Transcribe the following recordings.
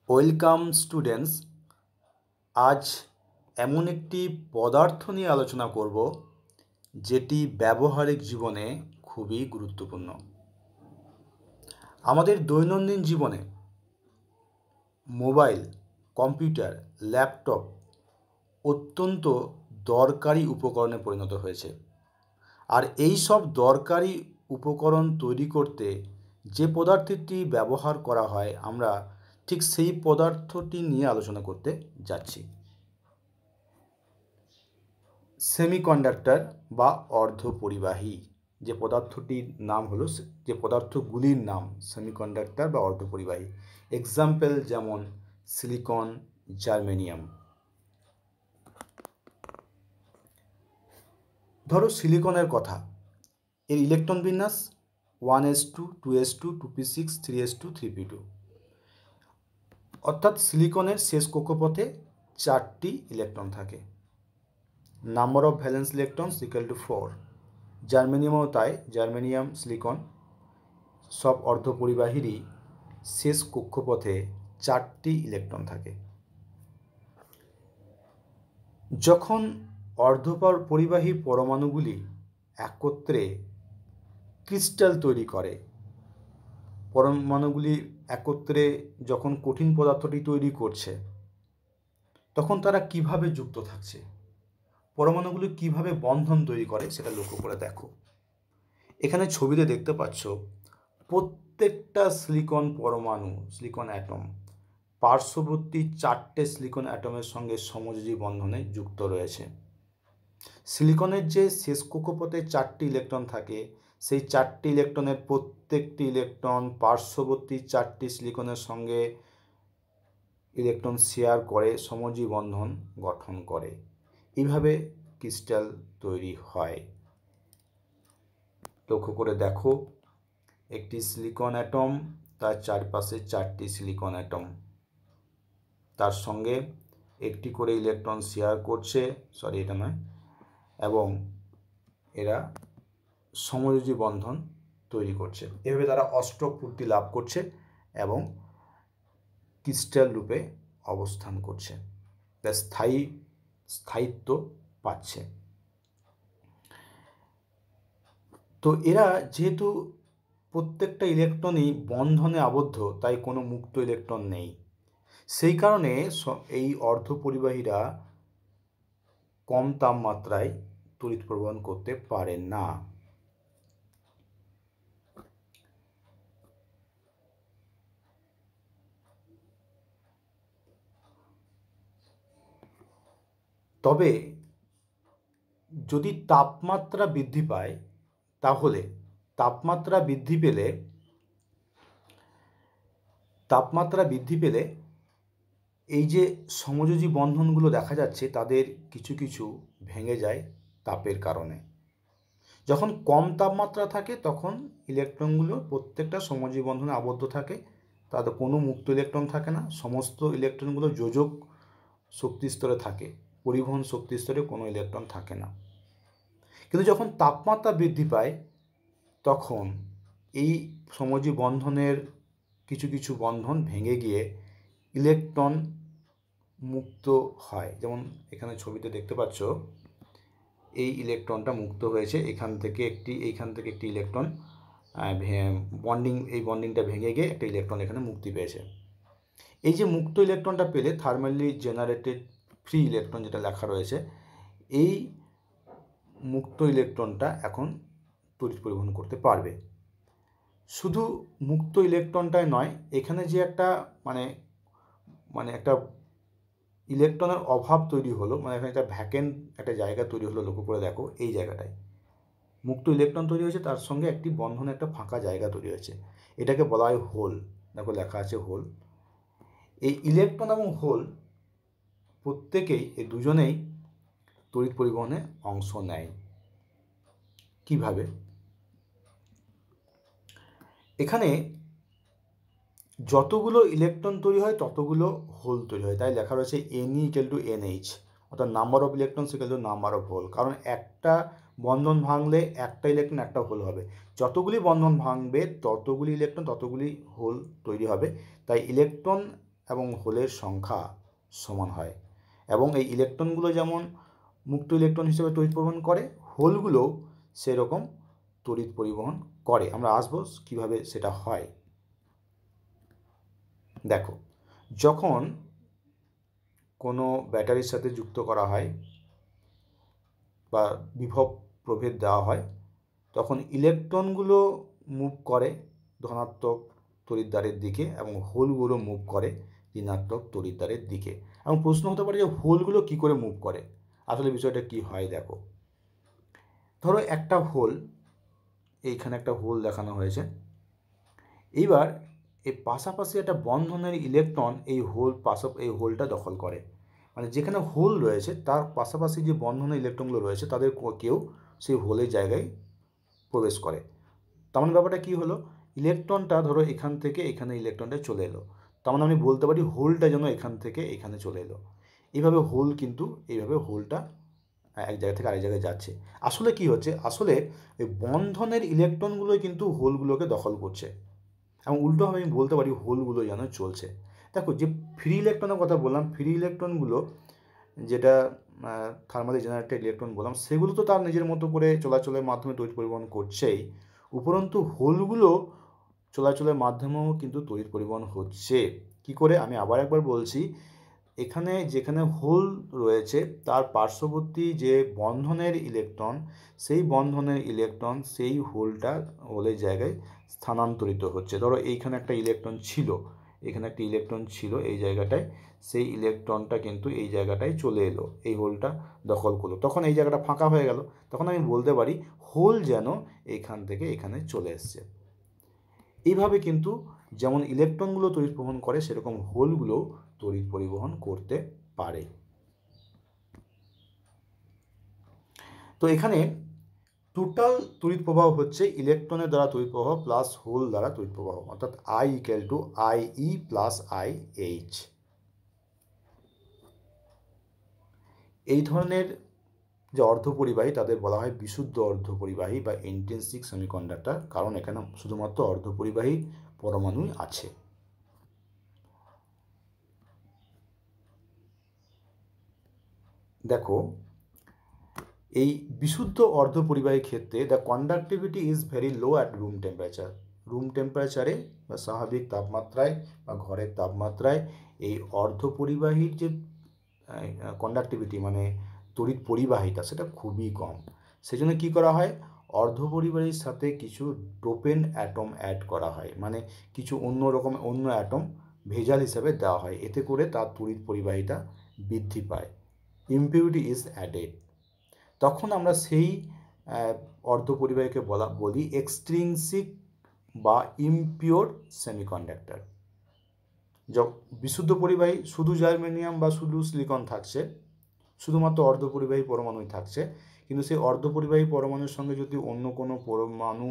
Welcome students. আজ এমন একটি পদার্থ নিয়ে আলোচনা করব যেটি ব্যবহারিক জীবনে খুবই গুরুত্বপূর্ণ। আমাদের দৈনন্দিন জীবনে মোবাইল, কম্পিউটার, ল্যাপটপ অত্যন্ত দরকারি উপকরণে পরিণত হয়েছে। আর এই সব দরকারি উপকরণ তৈরি করতে যে পদার্থটি ব্যবহার করা হয় আমরা ঠিক সেই পদার্থটি নিয়ে আলোচনা করতে যাচ্ছি। সেমিকন্ডাক্টর বা অর্ধপরিবাহী যে পদার্থটির নাম হলো, যে পদার্থগুলির নাম সেমিকন্ডাক্টর বা অর্ধপরিবাহী। এক্সাম্পল যেমন সিলিকন, জার্মেনিয়াম। ধরো সিলিকনের কথা, এর ইলেকট্রন বিন্যাস 1s2, 2s2, 2p6, 3s2, 3p2। অর্থাৎ সিলিকনের শেষ কক্ষপথে 4টি ইলেকট্রন থাকে। Number of valence electrons equal to 4। জার্মেনিয়ামও তাই, জার্মেনিয়াম, সিলিকন সব অর্ধপরিবাহীরই শেষ কক্ষপথে 4টি ইলেকট্রন থাকে। যখন অর্ধপরিবাহী পরমাণুগুলি একত্রে ক্রিস্টাল তৈরি করে, পরমাণুগুলি একত্রে যখন কঠিন পদার্থটি তৈরি করছে, তখন তারা কিভাবে যুক্ত থাকছে, পরমাণুগুলি কিভাবে বন্ধন তৈরি করে সেটা লক্ষ্য করে দেখো। এখানে ছবিতে দেখতে পাচ্ছ প্রত্যেকটা সিলিকন পরমাণু, সিলিকন অ্যাটম পার্শ্ববর্তী 4টে সিলিকন অ্যাটমের সঙ্গে সমযোজী বন্ধনে যুক্ত রয়েছে। সিলিকনের যে শেষ কক্ষপথে 4টি ইলেকট্রন থাকে, সেই 4টি ইলেকট্রনের প্রত্যেকটি ইলেকট্রন পার্শ্ববর্তী 4টি সিলিকনের সঙ্গে ইলেকট্রন শেয়ার করে সমযোজী বন্ধন গঠন করে। এইভাবে ক্রিস্টাল তৈরি হয়। লক্ষ্য করে দেখো, একটি সিলিকন অ্যাটম, তার চারপাশে 4টি সিলিকন অ্যাটম, তার সঙ্গে একটি করে ইলেকট্রন শেয়ার করছে, এটা নয়, এবং এরা সমযোজী বন্ধন তৈরি করছে। এভাবে তারা অষ্টক পূর্তি লাভ করছে এবং ক্রিস্টাল রূপে অবস্থান করছে, তার স্থায়িত্ব পাচ্ছে। তো এরা যেহেতু প্রত্যেকটা ইলেকট্রনই বন্ধনে আবদ্ধ, তাই কোনো মুক্ত ইলেকট্রন নেই। সেই কারণে এই অর্ধপরিবাহীরা কম তাপমাত্রায় তড়িৎ প্রবাহন করতে পারে না। তবে যদি তাপমাত্রা বৃদ্ধি পায়, তাহলে তাপমাত্রা বৃদ্ধি পেলে এই যে সমযোজী বন্ধনগুলো দেখা যাচ্ছে তাদের কিছু কিছু ভেঙে যায় তাপের কারণে। যখন কম তাপমাত্রা থাকে তখন ইলেকট্রনগুলো প্রত্যেকটা সমযোজী বন্ধনে আবদ্ধ থাকে, তাদের কোনো মুক্ত ইলেকট্রন থাকে না, সমস্ত ইলেকট্রনগুলো যোজক শক্তি স্তরে থাকে, পরিবহন শক্তি স্তরে কোনো ইলেকট্রন থাকে না। কিন্তু যখন তাপমাত্রা বৃদ্ধি পায় তখন এই সমযোজী বন্ধনের কিছু কিছু বন্ধন ভেঙে গিয়ে ইলেকট্রন মুক্ত হয়। যেমন এখানে ছবিতে দেখতে পাচ্ছ, এই ইলেকট্রনটা মুক্ত হয়েছে, এইখান থেকে একটি ইলেকট্রন বন্ডিংটা ভেঙে গিয়ে একটা ইলেকট্রন এখানে মুক্তি পেয়েছে। এই যে মুক্ত ইলেকট্রনটা পেলে থার্মালি জেনারেটেড ফ্রি ইলেকট্রন যেটা লেখা রয়েছে, এই মুক্ত ইলেকট্রনটা এখন তড়িৎ পরিবহন করতে পারবে। শুধু মুক্ত ইলেকট্রনটাই নয়, এখানে যে একটা একটা ইলেকট্রনের অভাব তৈরি হলো, এখানে একটা ভ্যাকেন্ট একটা জায়গা তৈরি হলো, লক্ষ্য করে দেখো, এই জায়গাটায় মুক্ত ইলেকট্রন তৈরি হয়েছে, তার সঙ্গে একটি বন্ধনে একটা ফাঁকা জায়গা তৈরি হয়েছে, এটাকে বলা হয় হোল। দেখো লেখা আছে হোল। এই ইলেকট্রন এবং হোল প্রত্যেকেই, এই দুজনেই তড়িৎ পরিবহনে অংশ নেয়। কিভাবে? এখানে যতগুলো ইলেকট্রন তৈরি হয় ততগুলো হোল তৈরি হয়, তাই লেখা রয়েছে Ne = NH, অর্থাৎ number of electrons = number of hole. কারণ একটা বন্ধন ভাঙলে একটা ইলেকট্রন একটা হোল হবে, যতগুলি বন্ধন ভাঙবে ততগুলি ইলেকট্রন ততগুলি হোল তৈরি হবে। তাই ইলেকট্রন এবং হোলের সংখ্যা সমান হয়, এবং এই ইলেকট্রনগুলো যেমন মুক্ত ইলেকট্রন হিসেবে তড়িৎ পরিবহন করে, হোলগুলো সেরকম তড়িৎ পরিবহন করে। আমরা আসবো কিভাবে সেটা হয়। দেখো, যখন কোনো ব্যাটারির সাথে যুক্ত করা হয় বা বিভব প্রভেদ দেওয়া হয়, তখন ইলেকট্রনগুলো মুভ করে ধনাত্মক তড়িৎদ্বারের দিকে এবং হোলগুলো মুভ করে ঋণাত্মক তড়িৎদ্বারের দিকে। এবং প্রশ্ন হতে পারে যে হোলগুলো কী করে মুভ করে, আসলে বিষয়টা কি হয়। দেখো, ধরো একটা হোল, এইখানে একটা হোল দেখানো হয়েছে। এইবার এই পাশাপাশি একটা বন্ধনের ইলেকট্রন এই হোলটা দখল করে, মানে যেখানে হোল রয়েছে তার পাশাপাশি যে বন্ধনের ইলেকট্রনগুলো রয়েছে তাদের কেউ সেই হোলের জায়গায় প্রবেশ করে। তার মানে ব্যাপারটা কী হলো, ইলেকট্রনটা ধরো এখান থেকে এখানে ইলেকট্রনটা চলে এলো, তার মানে আমি বলতে পারি হোলটা যেন এখান থেকে এখানে চলে এলো। এইভাবে হোলটা এক জায়গা থেকে আরেক জায়গায় যাচ্ছে। আসলে কি হচ্ছে, আসলে ওই বন্ধনের ইলেকট্রনগুলোই কিন্তু হোলগুলোকে দখল করছে, এবং উল্টোভাবে আমি বলতে পারি হোলগুলো যেন চলছে। দেখো, যে ফ্রি ইলেকট্রনের কথা বললাম, ফ্রি ইলেকট্রনগুলো যেটা থার্মালি জেনারেটেড ইলেকট্রন বললাম, সেগুলো তো তার নিজের মতো করে চলাচলের মাধ্যমে তড়িৎ পরিবহন করছেই, উপরন্তু হোলগুলো চলাচলের মাধ্যমেও কিন্তু তড়িৎ পরিবহন হচ্ছে। কি করে, আমি আবার একবার বলছি, এখানে যেখানে হোল রয়েছে তার পার্শ্ববর্তী যে বন্ধনের ইলেকট্রন, সেই বন্ধনের ইলেকট্রন সেই হোলের জায়গায় স্থানান্তরিত হচ্ছে। ধরো এইখানে একটা ইলেকট্রন ছিল, এখানে একটা ইলেকট্রন ছিল এই জায়গাটায়, সেই ইলেকট্রনটা কিন্তু এই জায়গাটায় চলে এলো, এই হোলটা দখল করলো, তখন এই জায়গাটা ফাঁকা হয়ে গেল, তখন আমি বলতে পারি হোল যেন এখান থেকে এখানে চলে এসছে। এইভাবে কিন্তু যেমন ইলেকট্রনগুলো তড়িৎ পরিবহন করে, সেরকম হোলগুলো তড়িৎ পরিবহন করতে পারে। তো এখানে টোটাল তড়িৎ প্রবাহ হচ্ছে ইলেকট্রনের দ্বারা তড়িৎ প্রবাহ প্লাস হোল দ্বারা তড়িৎ প্রবাহ, অর্থাৎ I = IE + IH। এই ধরনের যে অর্ধপরিবাহী তাদের বলা হয় বিশুদ্ধ অর্ধপরিবাহী বা ইন্ট্রিনসিক সেমিকন্ডাক্টর, কারণ এখানে শুধুমাত্র অর্ধপরিবাহী পরমাণুই আছে। দেখো, এই বিশুদ্ধ অর্ধপরিবাহী ক্ষেত্রে the conductivity is very low at room temperature. Room টেম্পারেচারে বা স্বাভাবিক তাপমাত্রায় বা ঘরের তাপমাত্রায় এই অর্ধপরিবাহীর যে কন্ডাক্টিভিটি মানে তড়িৎ পরিবাহিতা সেটা খুবই কম। সেজন্য কী করা হয়, অর্ধপরিবাহীর সাথে কিছু ডোপেন অ্যাটম অ্যাড করা হয়, মানে কিছু অন্য অ্যাটম ভেজাল হিসেবে দেওয়া হয়, এতে করে তার তড়িৎ পরিবাহিতা বৃদ্ধি পায়। ইমপিউরিটি ইজ অ্যাডেড। তখন আমরা সেই অর্ধপরিবাহীকে বলি এক্সট্রিনসিক বা ইমপিওর সেমিকন্ডাক্টর। বিশুদ্ধ পরিবাহী শুধু জার্মেনিয়াম বা শুধু সিলিকন থাকছে, শুধুমাত্র অর্ধপরিবাহী পরমাণুই থাকছে, কিন্তু সেই অর্ধপরিবাহী পরমাণুর সঙ্গে যদি অন্য কোনো পরমাণু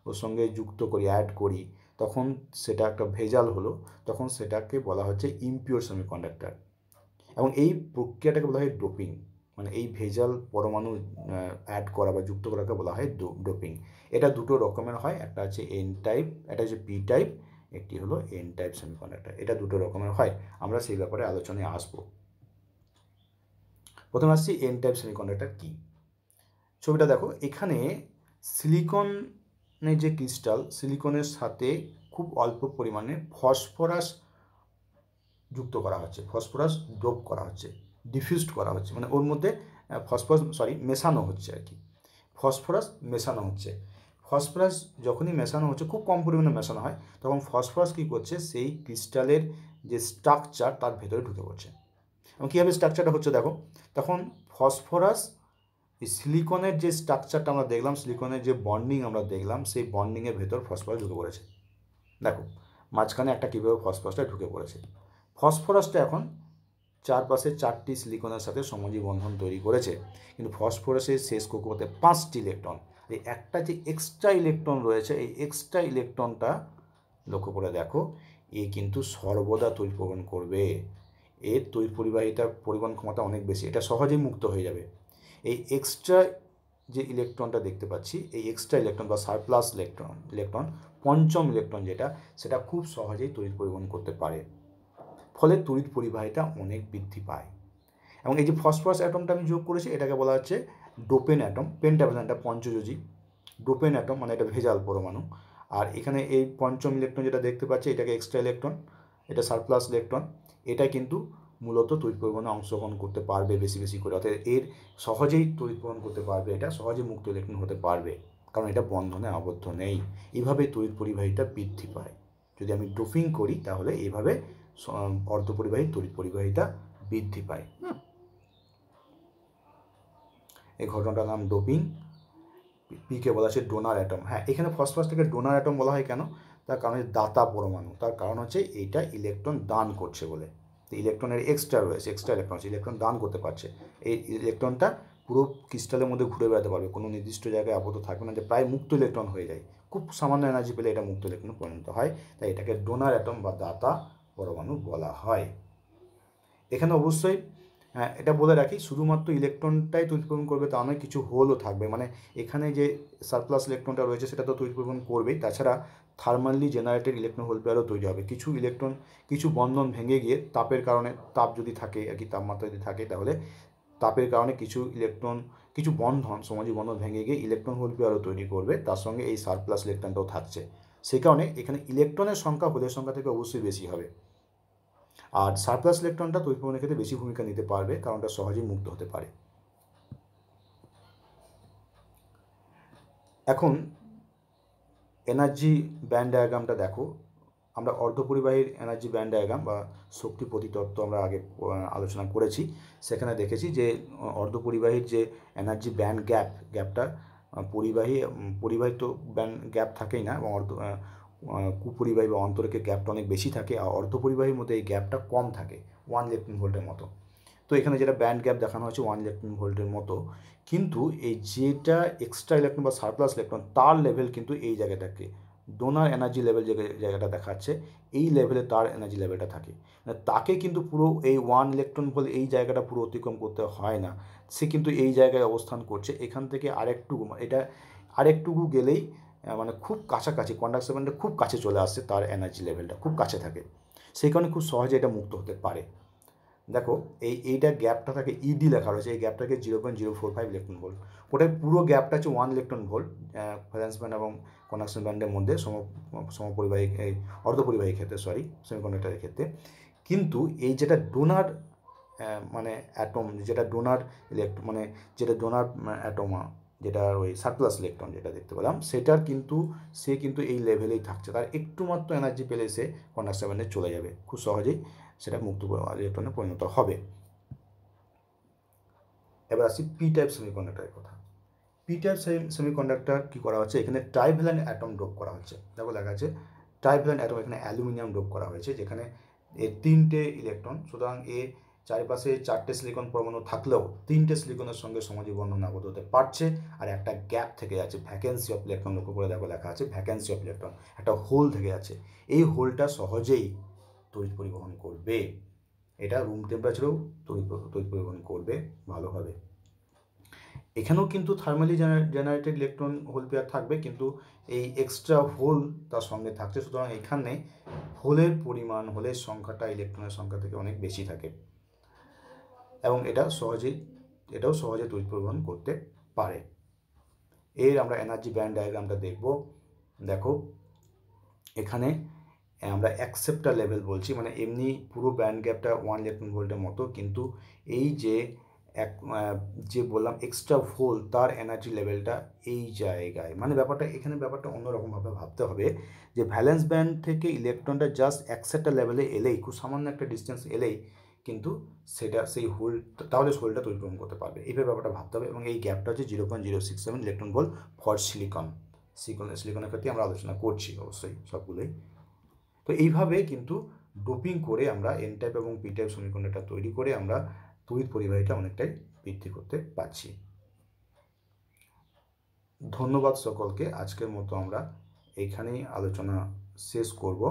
ওর সঙ্গে যুক্ত করি, অ্যাড করি, তখন সেটা একটা ভেজাল হলো, তখন সেটাকে বলা হচ্ছে ইমপিওর সেমিকন্ডাক্টর। এবং এই প্রক্রিয়াটাকে বলা হয় ডোপিং, মানে এই ভেজাল পরমাণু অ্যাড করা বা যুক্ত করাকে বলা হয় ডোপিং। এটা দুটো রকমের হয়, একটা হচ্ছে এন টাইপ, একটা হচ্ছে পি টাইপ, একটি হলো এন টাইপ সেমিকন্ডাক্টর। এটা দুটো রকমের হয়, আমরা সেই ব্যাপারে আলোচনায় আসবো। প্রথমে আসছি এন টাইপ সেমিকন্ডাক্টর কী। ছবিটা দেখো, এখানে সিলিকনের যে ক্রিস্টাল, সিলিকনের সাথে খুব অল্প পরিমাণে ফসফরাস যুক্ত করা হচ্ছে, ফসফরাস ডোপ করা হচ্ছে, ডিফিউজড করা হচ্ছে, মানে ওর মধ্যে মেশানো হচ্ছে আর কি, ফসফরাস মেশানো হচ্ছে। ফসফরাস যখনই মেশানো হচ্ছে, খুব কম পরিমাণে মেশানো হয়, তখন ফসফরাস কী করছে, সেই ক্রিস্টালের যে স্ট্রাকচার তার ভেতরে ঢুকে পড়ছে। এবং কীভাবে স্ট্রাকচারটা হচ্ছে দেখো, তখন ফসফরাস এই সিলিকনের যে স্ট্রাকচারটা আমরা দেখলাম, সিলিকনের যে বন্ডিং আমরা দেখলাম, সেই বন্ডিংয়ের ভেতর ফসফরাস ঢুকে পড়েছে। দেখো মাঝখানে একটা কীভাবে ফসফরাসটা ঢুকে পড়েছে। ফসফরাসটা এখন চারপাশে 4টি সিলিকনের সাথে সমযোজী বন্ধন তৈরি করেছে, কিন্তু ফসফরাসের শেষ কক্ষপথে 5টি ইলেকট্রন। এই একটা যে এক্সট্রা ইলেকট্রন রয়েছে, এই এক্সট্রা ইলেকট্রনটা লক্ষ্য করে দেখো, এ কিন্তু সর্বদা তড়িৎ পরিবহন করবে, এর তড়িৎ পরিবহন ক্ষমতা অনেক বেশি, এটা সহজেই মুক্ত হয়ে যাবে। এই এক্সট্রা যে ইলেকট্রনটা দেখতে পাচ্ছি, এই এক্সট্রা ইলেকট্রন বা সারপ্লাস ইলেকট্রন পঞ্চম ইলেকট্রন যেটা, সেটা খুব সহজেই তড়িৎ পরিবহন করতে পারে। ফলে তড়িৎ পরিবাহিতা অনেক বৃদ্ধি পায়। এবং এই যে ফসফরাস অ্যাটমটা আমি যোগ করেছি এটাকে বলা হচ্ছে ডোপেন অ্যাটম, পেন্টাভ্যালেন্ট, এটা পঞ্চযোজী। ডোপেন অ্যাটম মানে এটা ভেজাল পরমাণু। আর এখানে এই পঞ্চম ইলেকট্রন যেটা দেখতে পাচ্ছি এটাকে এক্সট্রা ইলেকট্রন, এটা সারপ্লাস ইলেকট্রন। এটা কিন্তু মূলত তড়িৎ পরিবহনে অংশগ্রহণ করতে পারবে বেশি বেশি করে, অর্থাৎ এর সহজেই তড়িৎ পরিবহন করতে পারবে, এটা সহজেই মুক্ত ইলেকট্রন হতে পারবে, কারণ এটা বন্ধনে আবদ্ধ নেই। এইভাবেই তড়িৎ পরিবাহিতা বৃদ্ধি পায়। যদি আমি ডোপিং করি তাহলে এইভাবে অর্ধপরিবাহী তড়িৎ পরিবাহিতা বৃদ্ধি পায়। এই ঘটনাটার নাম ডোপিং। পিকে বলা হচ্ছে ডোনার অ্যাটম। হ্যাঁ, এখানে ফসফরাসটাকে ডোনার অ্যাটম বলা হয় কেন? তার কারণ দাতা পরমাণু, তার কারণ হচ্ছে এইটা ইলেকট্রন দান করছে বলে। ইলেকট্রনের এক্সট্রা রয়েছে, এক্সট্রা ইলেকট্রন আছে, ইলেকট্রন দান করতে পারছে। এই ইলেকট্রনটা পুরো ক্রিস্টালের মধ্যে ঘুরে বেড়াতে পারবে, কোনো নির্দিষ্ট জায়গায় আবদ্ধ থাকবে না, যে প্রায় মুক্ত ইলেকট্রন হয়ে যায়। খুব সামান্য এনার্জি পেলে এটা মুক্ত ইলেকট্রন পরিণত হয়, তাই এটাকে ডোনার অ্যাটম বা দাতা পরমাণু বলা হয়। এখানে অবশ্যই এটা বলে রাখি, শুধুমাত্র ইলেকট্রনটাই তড়িৎ পরিবহন করবে তা নয়, কিছু হোলও থাকবে। মানে এখানে যে সারপ্লাস ইলেকট্রনটা রয়েছে সেটা তো তড়িৎ পরিবহন করবেই, তাছাড়া থার্মালি জেনারেটেড ইলেকট্রন হোল পেয়ারও তৈরি হবে। কিছু ইলেকট্রন, কিছু বন্ধন ভেঙে গিয়ে তাপের কারণে, তাপ যদি থাকে আর কি, তাপমাত্রা যদি থাকে, তাহলে তাপের কারণে কিছু ইলেকট্রন, কিছু বন্ধন, সমাজী বন্ধন ভেঙে গিয়ে ইলেকট্রন হোল পেয়ারও তৈরি করবে, তার সঙ্গে এই সারপ্লাস ইলেকট্রনটাও থাকছে। সেই কারণে এখানে ইলেকট্রনের সংখ্যা হোলের সংখ্যা থেকে অবশ্যই বেশি হবে। আর সারপ্লাস ইলেকট্রনটা তড়িৎ পরিবহনের ক্ষেত্রে বেশি ভূমিকা নিতে পারবে, কারণ এটা সহজেই মুক্ত হতে পারে। এখন এনার্জি ব্যান্ড ডায়াগ্রামটা দেখো। আমরা অর্ধপরিবাহীর এনার্জি ব্যান্ড ডায়াগ্রাম বা শক্তি প্রতিতত্ত্ব আমরা আগে আলোচনা করেছি। সেখানে দেখেছি যে অর্ধপরিবাহীর যে এনার্জি ব্যান্ড গ্যাপটা পরিবাহী তো ব্যান্ড গ্যাপ থাকেই না, এবং কুপরিবাহী বা অন্তরকের গ্যাপটা অনেক বেশি থাকে, আর অর্ধপরিবাহীর মধ্যে এই গ্যাপটা কম থাকে, 1 ইলেকট্রন ভোল্টের মতো। তো এখানে যেটা ব্যান্ড গ্যাপ দেখানো হচ্ছে 1 ইলেকট্রন ভোল্টের মতো, কিন্তু এই যেটা এক্সট্রা ইলেকট্রন বা সারপ্লাস ইলেকট্রন তার লেভেল কিন্তু এই জায়গাটাকে ডোনার এনার্জি লেভেল যে জায়গাটা দেখাচ্ছে, এই লেভেলে তার এনার্জি লেভেলটা থাকে। মানে তাকে কিন্তু পুরো এই 1 ইলেকট্রন ভোল্ট এই জায়গাটা পুরো অতিক্রম করতে হয় না, সে কিন্তু এই জায়গায় অবস্থান করছে। এখান থেকে আরেকটুকু গেলেই মানে খুব কাছাকাছি, কন্ডাকশন ব্যান্ডের খুব কাছে চলে আসছে, তার এনার্জি লেভেলটা খুব কাছে থাকে, সেই কারণে খুব সহজে এটা মুক্ত হতে পারে। দেখো এইটা গ্যাপটা থাকে ইডি লেখা রয়েছে, এই গ্যাপটাকে 0.045 ইলেকট্রন ভোল্ট। ওটার পুরো গ্যাপটা হচ্ছে 1 ইলেকট্রন ভোল্ট ভ্যালেন্স ব্যান্ড এবং কন্ডাকশন ব্যান্ডের মধ্যে, সমপরিবাহী এই অর্ধপরিবাহী ক্ষেত্রে, সেমিকন্ডাক্টরের ক্ষেত্রে। কিন্তু এই যেটা ডোনার মানে অ্যাটম, যেটা ডোনার মানে যেটা ডোনার অ্যাটমা, যেটা ওই সারপ্লাস ইলেকট্রন যেটা দেখতে পেলাম, সেটার কিন্তু সে কিন্তু এই লেভেলেই থাকছে, তার একটু মাত্র এনার্জি পেলে সে কন্ডাকশন ব্যান্ডে চলে যাবে, খুব সহজেই সেটা মুক্ত ইলেকট্রনে পরিণত হবে। এবার আসি পি টাইপ সেমিকন্ডাক্টরের কথা। পি টাইপ সেমিকন্ডাক্টর কী করা হচ্ছে, এখানে ট্রাইভ্যালেন্ট অ্যাটম ডোপ করা হচ্ছে। দেখো লেখা আছে ট্রাইভ্যালেন্ট অ্যাটম, এখানে অ্যালুমিনিয়াম ডোপ করা হয়েছে, যেখানে এর 3টে ইলেকট্রন, সুতরাং এর চারিপাশে 4টে সিলিকন পরমাণু থাকলেও 3টে সিলিকনের সঙ্গে সমাজী বন্ধন আবদ্ধ হতে পারছে, আর একটা গ্যাপ থেকে যাচ্ছে, ভ্যাকেন্সি অফ ইলেকট্রন। লক্ষ্য করে দেখো লেখা আছে ভ্যাকেন্সি অফ ইলেকট্রন, একটা হোল থেকে আছে, এই হোলটা সহজেই তড়িৎ পরিবহন করবে, এটা রুম টেম্পারেচারেও তড়িৎ পরিবহন করবে ভালোভাবে। এখানেও কিন্তু thermally generated electron whole pair থাকবে, কিন্তু এই এক্সট্রা হোল তার সঙ্গে থাকছে, সুতরাং এখানে হোলের পরিমাণ, হোলের সংখ্যাটা ইলেকট্রনের সংখ্যা থেকে অনেক বেশি থাকে, এবং এটাও সহজে তড়িৎ পরিবহন করতে পারে। এর আমরা এনার্জি ব্যান্ড ডায়াগ্রামটা দেখব। দেখো এখানে আমরা অ্যাকসেপ্টার লেভেল বলছি, মানে এমনি পুরো ব্যান্ড গ্যাপটা 1 ইলেকট্রন ভোল্টের মতো, কিন্তু এই যে বললাম এক্সট্রা ভোল্ট, তার এনার্জি লেভেলটা এই জায়গায়, মানে ব্যাপারটা অন্যরকমভাবে ভাবতে হবে, যে ভ্যালেন্স ব্যান্ড থেকে ইলেকট্রনটা জাস্ট অ্যাকসেপ্টার লেভেলে এলেই, খুব সামান্য একটা ডিস্টেন্স এলেই কিন্তু সেই হোল, তাহলে হোলটা তৈরি করতে পারবে, এইভাবে ব্যাপারটা ভাবতে হবে। এবং এই গ্যাপটা হচ্ছে 0.067 ইলেকট্রন ভোল্ট ফর সিলিকনের ক্ষেত্রে আমরা আলোচনা করছি অবশ্যই সবগুলোই। তো এইভাবে কিন্তু ডোপিং করে আমরা এন টাইপ এবং পি টাইপ সেমিকন্ডাক্টর তৈরি করে আমরা তড়িৎ পরিবাহিতা অনেকটাই বৃদ্ধি করতে পারছি। ধন্যবাদ সকলকে। আজকের মতো আমরা এইখানেই আলোচনা শেষ করব।